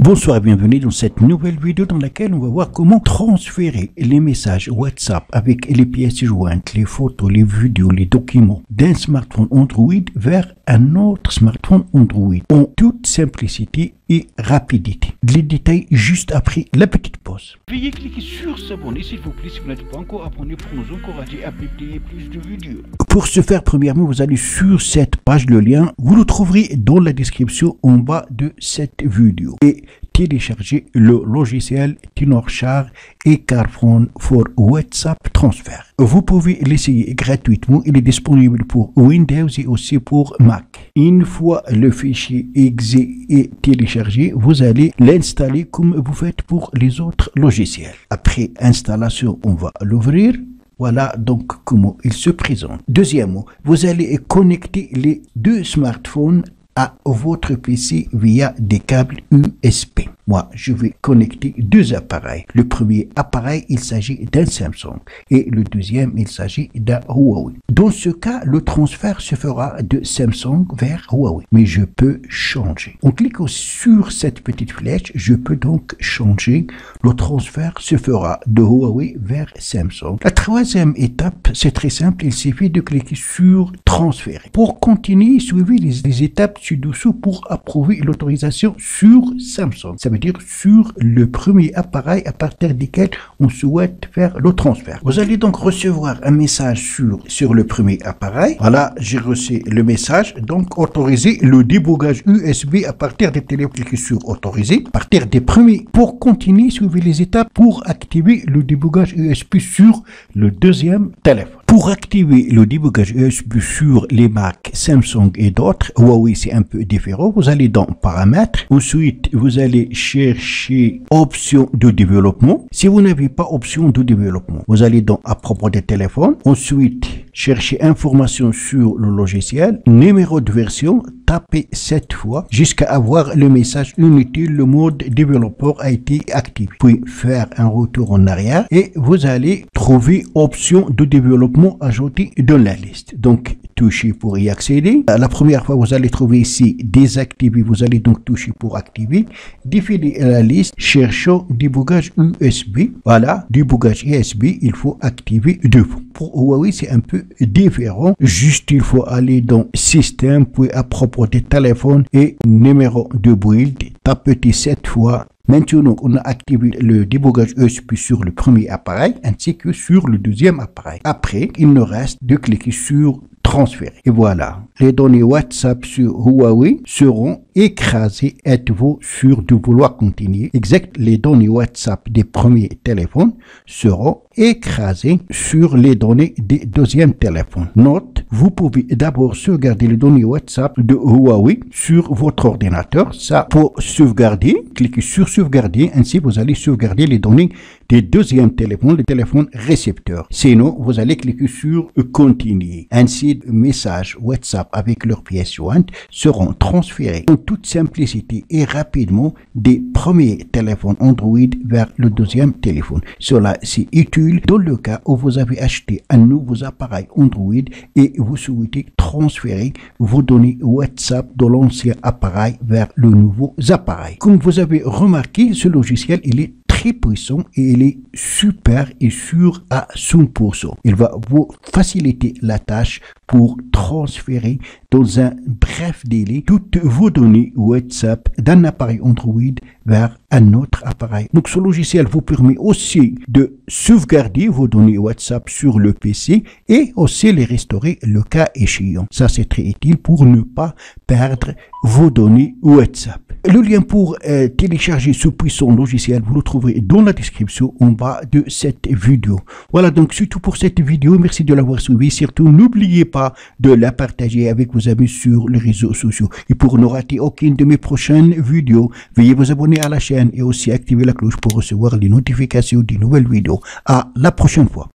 Bonsoir et bienvenue dans cette nouvelle vidéo dans laquelle on va voir comment transférer les messages WhatsApp avec les pièces jointes, les photos, les vidéos, les documents d'un smartphone Android vers un autre smartphone Android en toute simplicité et rapidité. Les détails juste après la petite pause. Veuillez cliquer sur s'abonner s'il vous plaît si vous n'êtes pas encore abonné pour nous encourager à publier plus de vidéos. Pour ce faire, premièrement, vous allez sur cette page, le lien, vous le trouverez dans la description en bas de cette vidéo. Et télécharger le logiciel TenorShare et Carphone for WhatsApp Transfer. Vous pouvez l'essayer gratuitement, il est disponible pour Windows et aussi pour Mac. Une fois le fichier exe est téléchargé, vous allez l'installer comme vous faites pour les autres logiciels. Après installation, on va l'ouvrir. Voilà donc comment il se présente. Deuxièmement, vous allez connecter les deux smartphones à votre PC via des câbles USB. Moi, je vais connecter deux appareils. Le premier appareil, il s'agit d'un Samsung et le deuxième, il s'agit d'un Huawei. Dans ce cas, le transfert se fera de Samsung vers Huawei. Mais je peux changer. En cliquant sur cette petite flèche, je peux donc changer. Le transfert se fera de Huawei vers Samsung. La troisième étape, c'est très simple. Il suffit de cliquer sur transférer. Pour continuer, suivez les étapes ci-dessous pour approuver l'autorisation sur Samsung. Ça veut dire sur le premier appareil à partir duquel on souhaite faire le transfert. Vous allez donc recevoir un message sur le premier appareil. Voilà, j'ai reçu le message. Donc, autoriser le débogage USB à partir des téléphones. Cliquez sur autoriser à partir des premiers. Pour continuer, suivez les étapes pour activer le débogage USB sur le deuxième téléphone. Pour activer le débogage USB sur les marques Samsung et d'autres, Huawei c'est un peu différent. Vous allez dans paramètres. Ensuite, vous allez chercher option de développement. Si vous n'avez pas option de développement, vous allez dans à propos des téléphones. Ensuite, cherchez information sur le logiciel, numéro de version, tapez 7 fois jusqu'à avoir le message inutile, le mode développeur a été activé. Puis faire un retour en arrière et vous allez trouver option de développement ajoutée dans la liste. Donc, touchez pour y accéder. La première fois, vous allez trouver ici désactiver. Vous allez donc toucher pour activer. Défiler la liste, cherchons débogage USB. Voilà, débogage USB, il faut activer deux fois. Pour Huawei, c'est un peu différent. Juste, il faut aller dans système, puis à propos des téléphones et numéro de build, tapez 7 fois. Maintenant, on a activé le débogage USB sur le premier appareil ainsi que sur le deuxième appareil. Après, il nous reste de cliquer sur transférer. Et voilà, les données WhatsApp sur Huawei seront écrasées. Êtes-vous sûr de vouloir continuer? Exact, les données WhatsApp des premiers téléphones seront écrasées sur les données des deuxièmes téléphones. Note, vous pouvez d'abord sauvegarder les données WhatsApp de Huawei sur votre ordinateur. Ça, pour sauvegarder, cliquez sur sauvegarder. Ainsi, vous allez sauvegarder les données des deuxièmes téléphones, les téléphones récepteurs. Sinon, vous allez cliquer sur continuer. Ainsi, messages WhatsApp avec leurs pièces jointes seront transférés en toute simplicité et rapidement des premiers téléphones Android vers le deuxième téléphone. Cela c'est utile dans le cas où vous avez acheté un nouveau appareil Android et vous souhaitez transférer vos données WhatsApp de l'ancien appareil vers le nouveau appareil. Comme vous avez remarqué, ce logiciel il est très puissant et il est super et sûr à 100%. Il va vous faciliter la tâche pour transférer dans un bref délai toutes vos données WhatsApp d'un appareil Android vers un autre appareil. Donc ce logiciel vous permet aussi de sauvegarder vos données WhatsApp sur le PC et aussi les restaurer le cas échéant. Ça c'est très utile pour ne pas perdre vos données WhatsApp. Le lien pour télécharger ce puissant logiciel, vous le trouverez dans la description en bas de cette vidéo. Voilà donc c'est tout pour cette vidéo. Merci de l'avoir suivi. Surtout, n'oubliez pas de la partager avec vos amis sur les réseaux sociaux. Et pour ne rater aucune de mes prochaines vidéos, veuillez vous abonner à la chaîne et aussi activer la cloche pour recevoir les notifications des nouvelles vidéos. À la prochaine fois.